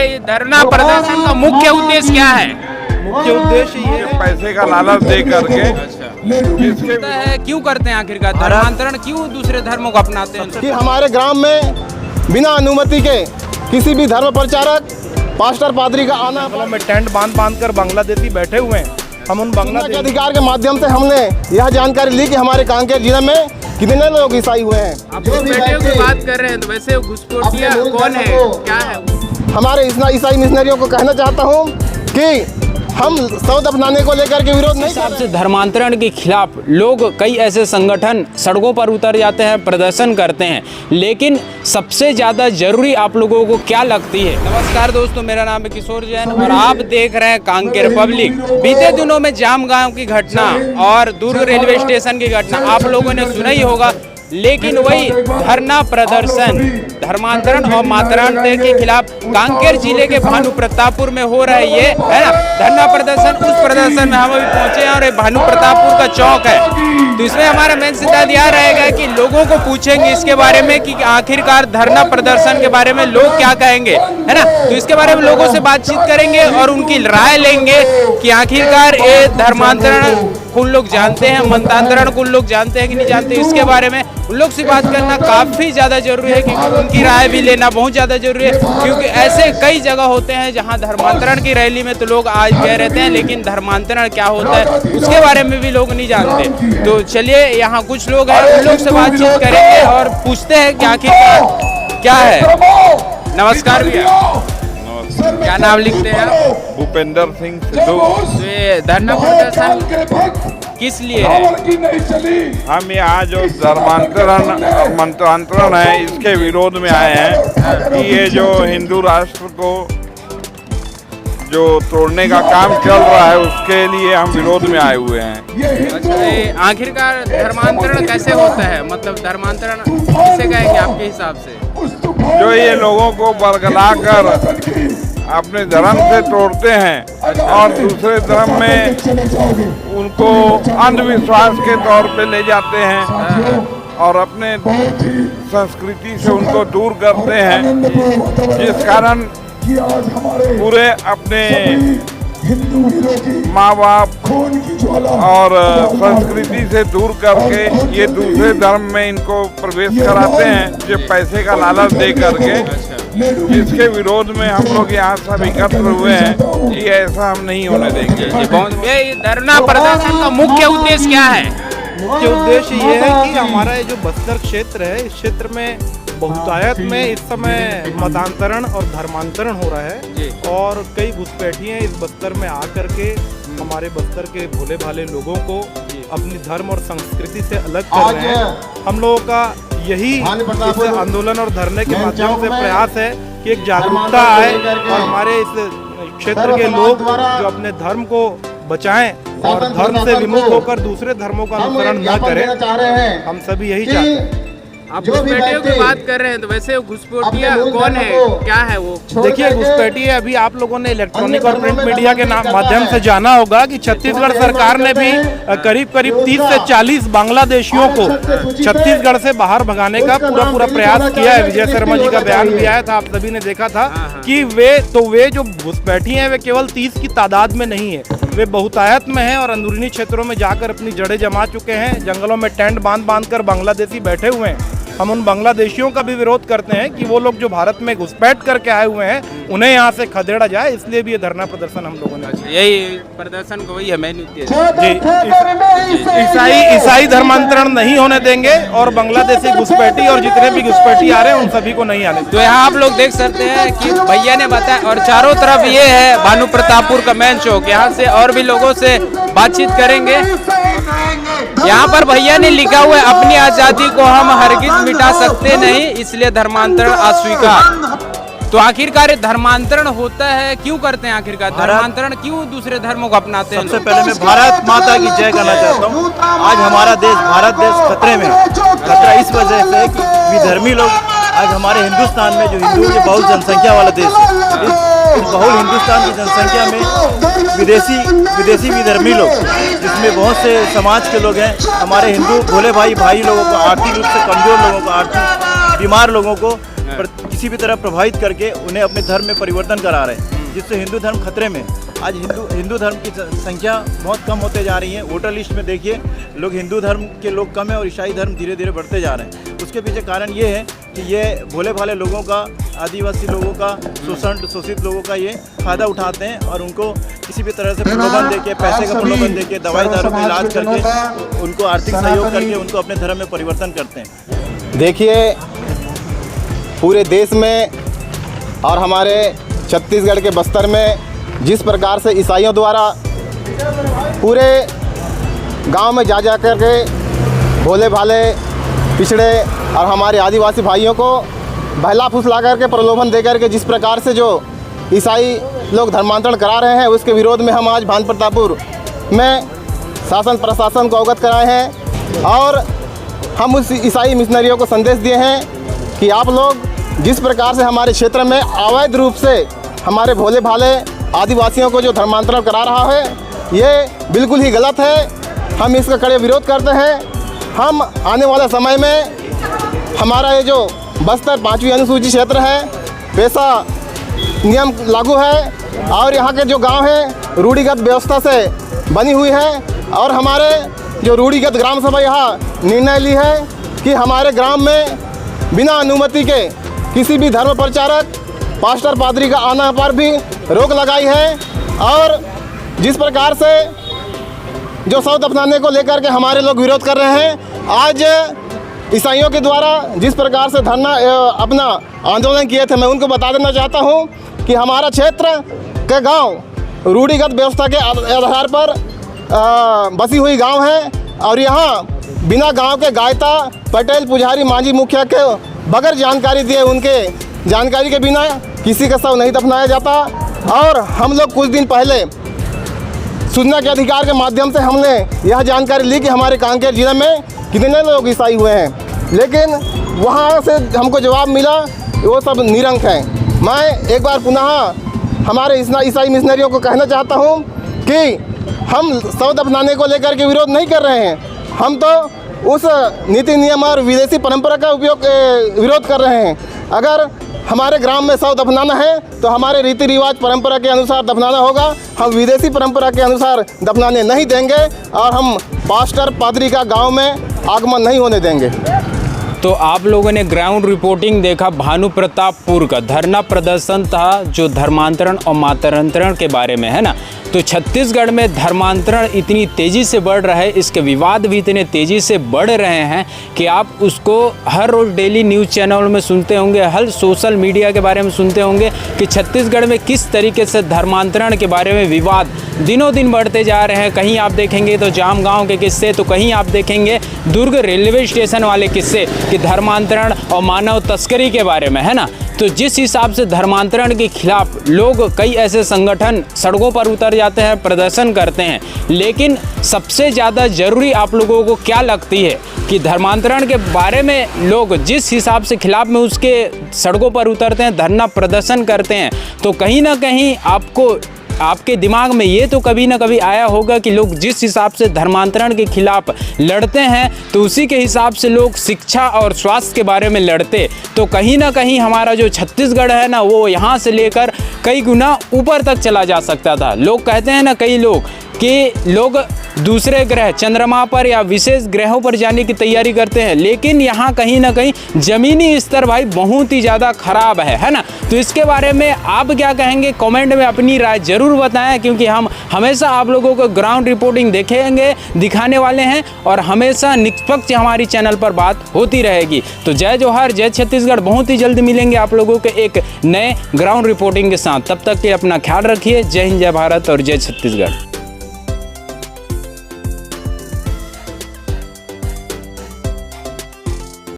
ये धरना प्रदर्शन का मुख्य उद्देश्य क्या है? मुख्य उद्देश्य ये पैसे का लालच दे करके इसके होता है क्यों करते हैं आखिरकार? धर्मांतरण क्यों दूसरे धर्मों को अपनाते हैं? कि हमारे ग्राम में बिना अनुमति के किसी भी धर्म प्रचारक पास्टर पादरी का आना में टेंट बांध कर बांग्लादेशी बैठे हुए हैं। हम उन के बांग्लादेशी अधिकार के माध्यम से हमने यह जानकारी ली कि हमारे कांकेर जिले में कितने लोग ईसाई हुए हैं। आप घुसपैठियों की बात कर रहे हैं, तो वैसे घुसपैठिया कौन है, क्या है? हमारे ईसाई मिशनरियों को कहना चाहता हूँ कि हम शब्द अपनाने को लेकर के विरोध नहीं हिसाब से धर्मांतरण के खिलाफ लोग कई ऐसे संगठन सड़कों पर उतर जाते हैं, प्रदर्शन करते हैं, लेकिन सबसे ज़्यादा जरूरी आप लोगों को क्या लगती है? नमस्कार दोस्तों, मेरा नाम है किशोर जैन और आप देख रहे हैं कांकेर पब्लिक। बीते दिनों में जाम गांव की घटना और दुर्ग रेलवे स्टेशन की घटना आप लोगों ने सुना ही होगा, लेकिन वही धरना प्रदर्शन धर्मांतरण और मात्रांतर के खिलाफ कांकेर जिले के भानु प्रतापपुर में हो रहा है, ये है ना धरना प्रदर्शन। उस प्रदर्शन में हम अभी पहुंचे हैं और ये भानु प्रतापपुर का चौक है, तो इसमें हमारा मेन सिद्धांत यह रहेगा कि लोगों को पूछेंगे इसके बारे में कि आखिरकार धरना प्रदर्शन के बारे में लोग क्या कहेंगे, है ना। तो इसके बारे में लोगों से बातचीत करेंगे और उनकी राय लेंगे कि आखिरकार ये धर्मांतरण कुछ लोग जानते हैं, मतांतरण कुछ लोग जानते हैं कि नहीं जानते। इसके बारे में उन लोग से बात करना काफ़ी ज़्यादा जरूरी है, क्योंकि उनकी राय भी लेना बहुत ज़्यादा जरूरी है, क्योंकि ऐसे कई जगह होते हैं जहां धर्मांतरण की रैली में तो लोग आज कह रहते हैं, लेकिन धर्मांतरण क्या होता है उसके बारे में भी लोग नहीं जानते। तो चलिए यहाँ कुछ लोग हैं, उन लोग से बातचीत करेंगे और पूछते हैं कि आखिरकार क्या है। नमस्कार भैया, क्या नाम लिखते हैं आप? भूपेंद्र सिंह सिद्धू। तो ये धरना प्रदर्शन किस लिए है? हम यहाँ जो धर्मांतरण और मंत्रांतरण है इसके विरोध में आए हैं कि ये जो हिंदू राष्ट्र को जो तोड़ने का काम चल रहा है उसके लिए हम विरोध में आए हुए हैं। अच्छा, ये आखिरकार धर्मांतरण कैसे होता है? मतलब धर्मांतरण किसे कहेंगे आपके हिसाब से? जो ये लोगों को बरगला कर अपने धर्म से तोड़ते हैं और दूसरे धर्म में उनको अंधविश्वास के तौर पे ले जाते हैं और अपने संस्कृति से उनको दूर करते हैं, जिस कारण पूरे अपने माँ बाप और संस्कृति से दूर करके ये दूसरे धर्म में इनको प्रवेश कराते हैं, जो पैसे का लालच दे करके। जिसके विरोध में हम लोग यहाँ सब एकत्र हुए हैं, ये ऐसा हम नहीं होने देंगे। ये धरना प्रदर्शन का मुख्य उद्देश्य क्या है? मुख्य उद्देश्य ये है कि हमारा ये जो बस्तर क्षेत्र है, इस क्षेत्र में बहुतायत में इस समय मतांतरण और धर्मांतरण हो रहा है और कई घुसपैठिए इस बस्तर में आकर के हमारे बस्तर के भोले भाले लोगों को अपनी धर्म और संस्कृति से अलग कर रहे हैं। हम लोगों का यही इस आंदोलन और धरने के माध्यम से प्रयास है कि एक जागरूकता आए और हमारे इस क्षेत्र के लोग जो अपने धर्म को बचाएं और धर्म से विमुख होकर दूसरे धर्मों का अनुसरण न करें। हम सभी यही चाहते हैं। आप घुसपैठियों की बात कर रहे हैं, तो वैसे घुसपैठिया कौन है, क्या है वो? देखिए, घुसपैठिए अभी आप लोगों ने इलेक्ट्रॉनिक और प्रिंट मीडिया के माध्यम से जाना होगा कि छत्तीसगढ़ सरकार ने भी करीब 30 से 40 बांग्लादेशियों को छत्तीसगढ़ से बाहर भगाने का पूरा प्रयास किया है। विजय शर्मा जी का बयान भी आया था, आप सभी ने देखा था कि वे जो घुसपैठिए हैं वे केवल 30 की तादाद में नहीं है, वे बहुतायत में हैं और अंदरूनी क्षेत्रों में जाकर अपनी जड़ें जमा चुके हैं। जंगलों में टेंट बांध कर बांग्लादेशी बैठे हुए हैं। हम उन बांग्लादेशियों का भी विरोध करते हैं कि वो लोग जो भारत में घुसपैठ करके आए हुए हैं उन्हें यहाँ से खदेड़ा जाए, इसलिए भी ये धरना प्रदर्शन हम लोगों ने। यही प्रदर्शन को वही है मेन उद्देश्य जी। ईसाई धर्मांतरण नहीं होने देंगे और बांग्लादेशी घुसपैठी और जितने भी घुसपैठी आ रहे हैं उन सभी को नहीं आने। तो यहाँ आप लोग देख सकते हैं कि भैया ने बताया, और चारों तरफ ये है भानु प्रतापपुर का मेन चौक। यहाँ से और भी लोगों से बातचीत करेंगे। यहाँ पर भैया ने लिखा हुआ है, अपनी आजादी को हम हरगिज मिटा सकते नहीं, इसलिए धर्मांतरण अस्वीकार। तो आखिरकार धर्मांतरण होता है क्यों करते हैं? आखिरकार धर्मांतरण क्यों दूसरे धर्मों को अपनाते हैं? सबसे पहले मैं भारत माता की जय कहना चाहता हूँ। आज हमारा देश, भारत देश खतरे में है। खतरा इस वजह से कि विधर्मी लोग आज हमारे हिंदुस्तान में, जो हिंदुओं की बहुत जनसंख्या वाला देश है, इस बहुल हिंदुस्तान की जनसंख्या में विदेशी विधर्मी लोग, जिसमें बहुत से समाज के लोग हैं, हमारे हिंदू भोले भाई लोगों को, आर्थिक रूप से कमजोर लोगों को, आर्थिक बीमार लोगों को किसी भी तरह प्रभावित करके उन्हें अपने धर्म में परिवर्तन करा रहे हैं, जिससे हिंदू धर्म खतरे में। आज हिंदू धर्म की संख्या बहुत कम होते जा रही है। वोटर लिस्ट में देखिए, लोग हिंदू धर्म के लोग कम है और ईसाई धर्म धीरे धीरे बढ़ते जा रहे हैं। उसके पीछे कारण ये है कि ये भोले भाले लोगों का, आदिवासी लोगों का, शोषित लोगों का ये फ़ायदा उठाते हैं और उनको किसी भी तरह से प्रलोभन देके, पैसे का प्रलोभन देके, दवाई दारू का इलाज करके, उनको आर्थिक सहयोग करके उनको अपने धर्म में परिवर्तन करते हैं। देखिए, पूरे देश में और हमारे छत्तीसगढ़ के बस्तर में जिस प्रकार से ईसाइयों द्वारा पूरे गांव में जा कर के भोले भाले पिछड़े और हमारे आदिवासी भाइयों को बहला फुसला करके प्रलोभन दे करके जिस प्रकार से जो ईसाई लोग धर्मांतरण करा रहे हैं, उसके विरोध में हम आज भान प्रतापपुर में शासन प्रशासन को अवगत कराए हैं और हम उस ईसाई मिशनरियों को संदेश दिए हैं कि आप लोग जिस प्रकार से हमारे क्षेत्र में अवैध रूप से हमारे भोले भाले आदिवासियों को जो धर्मांतरण करा रहा है, ये बिल्कुल ही गलत है। हम इसका कड़े विरोध करते हैं। हम आने वाले समय में हमारा ये जो बस्तर 5वीं अनुसूची क्षेत्र है, पेशा नियम लागू है और यहाँ के जो गांव हैं रूढ़िगत व्यवस्था से बनी हुई है और हमारे जो रूढ़िगत ग्राम सभा यहाँ निर्णय ली है कि हमारे ग्राम में बिना अनुमति के किसी भी धर्म प्रचारक, पास्टर पादरी का आना पर भी रोक लगाई है। और जिस प्रकार से जो शव दफनाने को लेकर के हमारे लोग विरोध कर रहे हैं, आज ईसाइयों के द्वारा जिस प्रकार से धरना अपना आंदोलन किए थे, मैं उनको बता देना चाहता हूं कि हमारा क्षेत्र के गांव रूढ़िगत व्यवस्था के आधार पर बसी हुई गांव है और यहाँ बिना गांव के गायता, पटेल, पुजारी, मांझी, मुखिया के बगैर जानकारी दिए, उनके जानकारी के बिना किसी का शव नहीं दफनाया जाता। और हम लोग कुछ दिन पहले सूचना के अधिकार के माध्यम से हमने यह जानकारी ली कि हमारे कांकेर जिले में कितने लोग ईसाई हुए हैं, लेकिन वहाँ से हमको जवाब मिला वो सब निरंक हैं। मैं एक बार पुनः हमारे ईसाई मिशनरियों को कहना चाहता हूँ कि हम शव दफनाने को लेकर के विरोध नहीं कर रहे हैं, हम तो उस नीति नियम और विदेशी परंपरा का विरोध कर रहे हैं। अगर हमारे ग्राम में शव दफनाना है तो हमारे रीति रिवाज परंपरा के अनुसार दफनाना होगा। हम विदेशी परंपरा के अनुसार दफनाने नहीं देंगे और हम पास्टर पादरी का गांव में आगमन नहीं होने देंगे। तो आप लोगों ने ग्राउंड रिपोर्टिंग देखा भानु प्रतापपुर का धरना प्रदर्शन था जो धर्मांतरण और मतांतरण के बारे में है ना। तो छत्तीसगढ़ में धर्मांतरण इतनी तेज़ी से बढ़ रहा है, इसके विवाद भी इतने तेज़ी से बढ़ रहे हैं कि आप उसको हर रोज़ डेली न्यूज़ चैनल में सुनते होंगे, हर सोशल मीडिया के बारे में सुनते होंगे कि छत्तीसगढ़ में किस तरीके से धर्मांतरण के बारे में विवाद दिनों दिन बढ़ते जा रहे हैं। कहीं आप देखेंगे तो जाम गाँव के किस्से, तो कहीं आप देखेंगे दुर्ग रेलवे स्टेशन वाले किस्से कि धर्मांतरण और मानव तस्करी के बारे में है ना। तो जिस हिसाब से धर्मांतरण के खिलाफ लोग, कई ऐसे संगठन सड़कों पर उतर जाते हैं, प्रदर्शन करते हैं, लेकिन सबसे ज़्यादा ज़रूरी आप लोगों को क्या लगती है कि धर्मांतरण के बारे में लोग जिस हिसाब से खिलाफ में उसके सड़कों पर उतरते हैं, धरना प्रदर्शन करते हैं, तो कहीं ना कहीं आपके दिमाग में ये तो कभी ना कभी आया होगा कि लोग जिस हिसाब से धर्मांतरण के खिलाफ लड़ते हैं तो उसी के हिसाब से लोग शिक्षा और स्वास्थ्य के बारे में लड़ते, तो कहीं ना कहीं हमारा जो छत्तीसगढ़ है ना, वो यहाँ से लेकर कई गुना ऊपर तक चला जा सकता था। लोग कहते हैं ना, कई लोग कि लोग दूसरे ग्रह, चंद्रमा पर या विशेष ग्रहों पर जाने की तैयारी करते हैं, लेकिन यहाँ कहीं ना कहीं ज़मीनी स्तर भाई बहुत ही ज़्यादा ख़राब है ना। तो इसके बारे में आप क्या कहेंगे, कमेंट में अपनी राय ज़रूर बताएं, क्योंकि हम हमेशा आप लोगों को ग्राउंड रिपोर्टिंग दिखाने वाले हैं और हमेशा निष्पक्ष हमारी चैनल पर बात होती रहेगी। तो जय जोहार, जय छत्तीसगढ़। बहुत ही जल्द मिलेंगे आप लोगों के एक नए ग्राउंड रिपोर्टिंग के साथ। तब तक के अपना ख्याल रखिए। जय हिंद, जय भारत और जय छत्तीसगढ़।